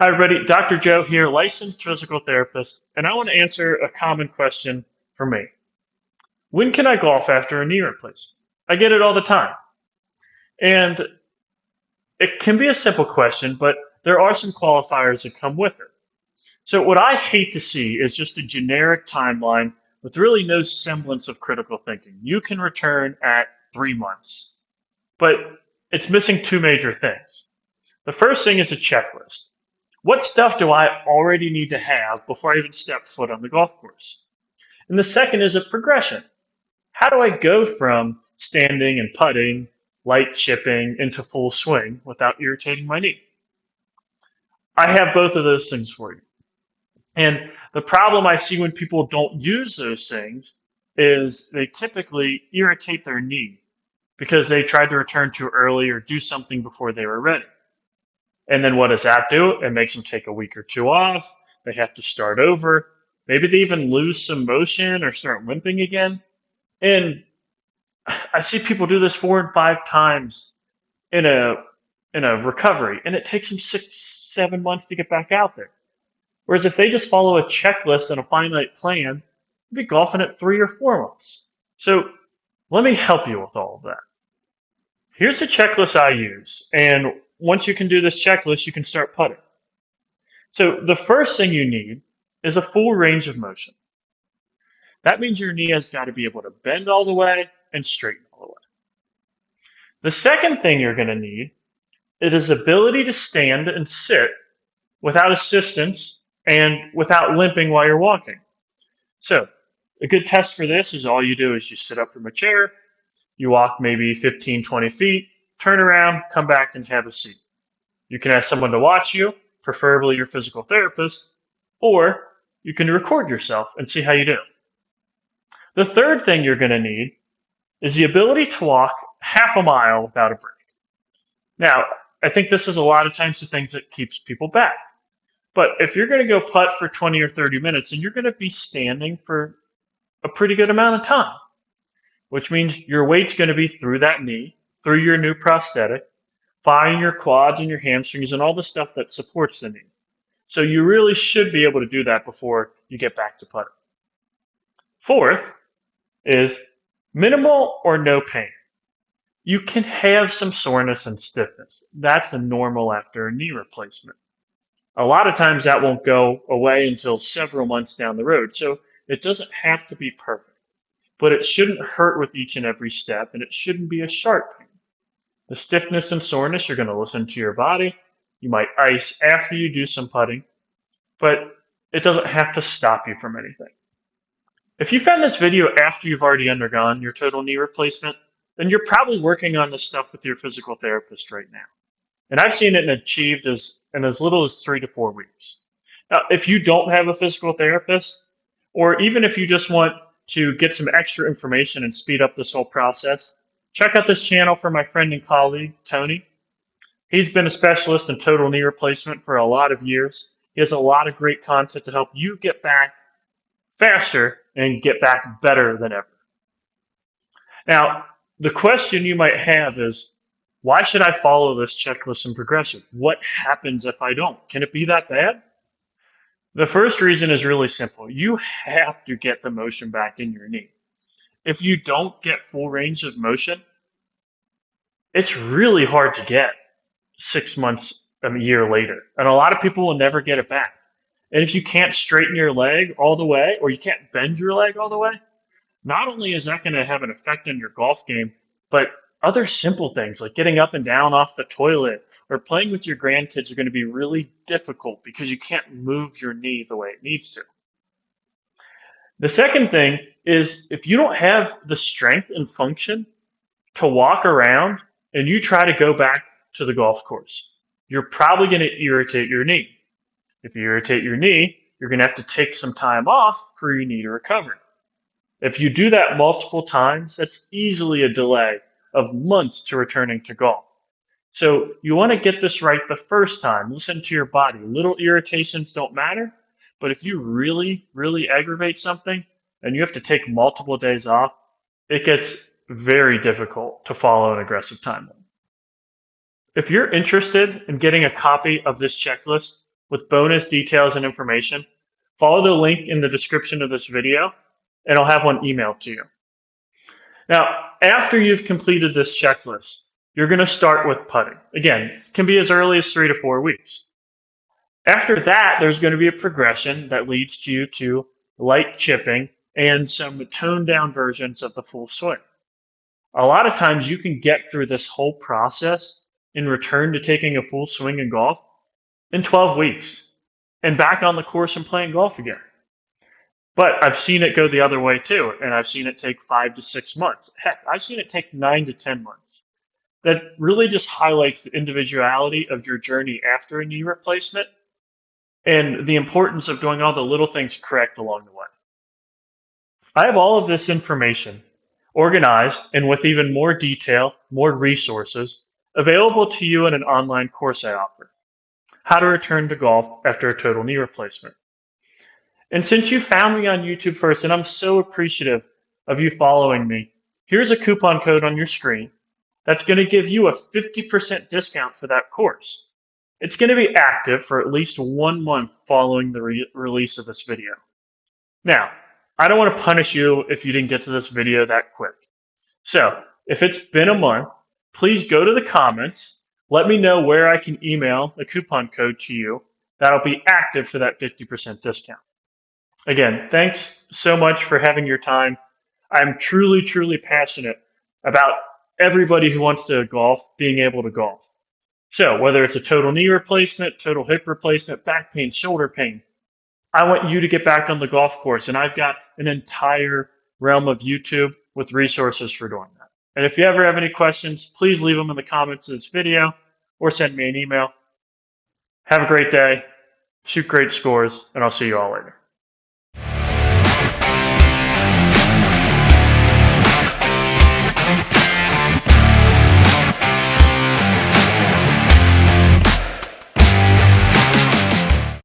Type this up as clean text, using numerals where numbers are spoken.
Hi, everybody. Dr. Joe here, licensed physical therapist, and I want to answer a common question for me. When can I golf after a knee replacement? I get it all the time. And it can be a simple question, but there are some qualifiers that come with it. So, what I hate to see is just a generic timeline with really no semblance of critical thinking. You can return at 3 months, but it's missing two major things. The first thing is a checklist. What stuff do I already need to have before I even step foot on the golf course? And the second is a progression. How do I go from standing and putting, light chipping into full swing without irritating my knee? I have both of those things for you. And the problem I see when people don't use those things is they typically irritate their knee because they tried to return too early or do something before they were ready. And then what does that do? It makes them take a week or two off. They have to start over. Maybe they even lose some motion or start limping again. And I see people do this 4 and 5 times in a recovery, and it takes them 6, 7 months to get back out there. Whereas if they just follow a checklist and a finite plan, they'd be golfing at 3 or 4 months. So let me help you with all of that. Here's the checklist I use, and once you can do this checklist, you can start putting. So the first thing you need is a full range of motion. That means your knee has got to be able to bend all the way and straighten all the way. The second thing you're going to need is ability to stand and sit without assistance and without limping while you're walking. So a good test for this is all you do is you sit up from a chair, you walk maybe 15, 20 feet, turn around, come back, and have a seat. You can ask someone to watch you, preferably your physical therapist, or you can record yourself and see how you do. The third thing you're going to need is the ability to walk half a mile without a break. Now, I think this is a lot of times the things that keeps people back. But if you're going to go putt for 20 or 30 minutes, then you're going to be standing for a pretty good amount of time, which means your weight's going to be through that knee, through your new prosthetic, firing your quads and your hamstrings and all the stuff that supports the knee. So you really should be able to do that before you get back to putting. Fourth is minimal or no pain. You can have some soreness and stiffness. That's a normal after a knee replacement. A lot of times that won't go away until several months down the road. So it doesn't have to be perfect, but it shouldn't hurt with each and every step, and it shouldn't be a sharp pain. The stiffness and soreness, you're going to listen to your body. You might ice after you do some putting, but it doesn't have to stop you from anything. If you found this video after you've already undergone your total knee replacement, then you're probably working on this stuff with your physical therapist right now. And I've seen it achieved in as little as 3 to 4 weeks. Now, if you don't have a physical therapist, or even if you just want to get some extra information and speed up this whole process, check out this channel for my friend and colleague, Tony. He's been a specialist in total knee replacement for a lot of years. He has a lot of great content to help you get back faster and get back better than ever. Now, the question you might have is, why should I follow this checklist and progression? What happens if I don't? Can it be that bad? The first reason is really simple. You have to get the motion back in your knee. If you don't get full range of motion, it's really hard to get 6 months, a year later. And a lot of people will never get it back. And if you can't straighten your leg all the way, or you can't bend your leg all the way, not only is that going to have an effect on your golf game, but other simple things like getting up and down off the toilet or playing with your grandkids are going to be really difficult because you can't move your knee the way it needs to. The second thing is if you don't have the strength and function to walk around and you try to go back to the golf course, you're probably going to irritate your knee. If you irritate your knee, you're going to have to take some time off for your knee to recover. If you do that multiple times, that's easily a delay of months to returning to golf. So you want to get this right the first time. Listen to your body. Little irritations don't matter, but if you really, really aggravate something and you have to take multiple days off, it gets very difficult to follow an aggressive timeline. If you're interested in getting a copy of this checklist, with bonus details and information, follow the link in the description of this video and I'll have one emailed to you. Now, after you've completed this checklist, you're going to start with putting. Again, it can be as early as 3 to 4 weeks. After that, there's going to be a progression that leads you to light chipping and some toned down versions of the full swing. A lot of times you can get through this whole process in return to taking a full swing in golf in 12 weeks and back on the course and playing golf again. But I've seen it go the other way too, and I've seen it take 5 to 6 months. Heck, I've seen it take 9 to 10 months. That really just highlights the individuality of your journey after a knee replacement and the importance of doing all the little things correct along the way. I have all of this information organized and with even more detail, more resources available to you in an online course I offer. How to return to golf after a total knee replacement. And since you found me on YouTube first, and I'm so appreciative of you following me, here's a coupon code on your screen that's going to give you a 50% discount for that course. It's going to be active for at least 1 month following the release of this video. Now, I don't want to punish you if you didn't get to this video that quick. So, if it's been a month, please go to the comments. Let me know where I can email a coupon code to you that'll be active for that 50% discount. Again, thanks so much for having your time. I'm truly, truly passionate about everybody who wants to golf being able to golf. So whether it's a total knee replacement, total hip replacement, back pain, shoulder pain, I want you to get back on the golf course. And I've got an entire realm of YouTube with resources for doing that. And if you ever have any questions, please leave them in the comments of this video or send me an email. Have a great day, shoot great scores, and I'll see you all later.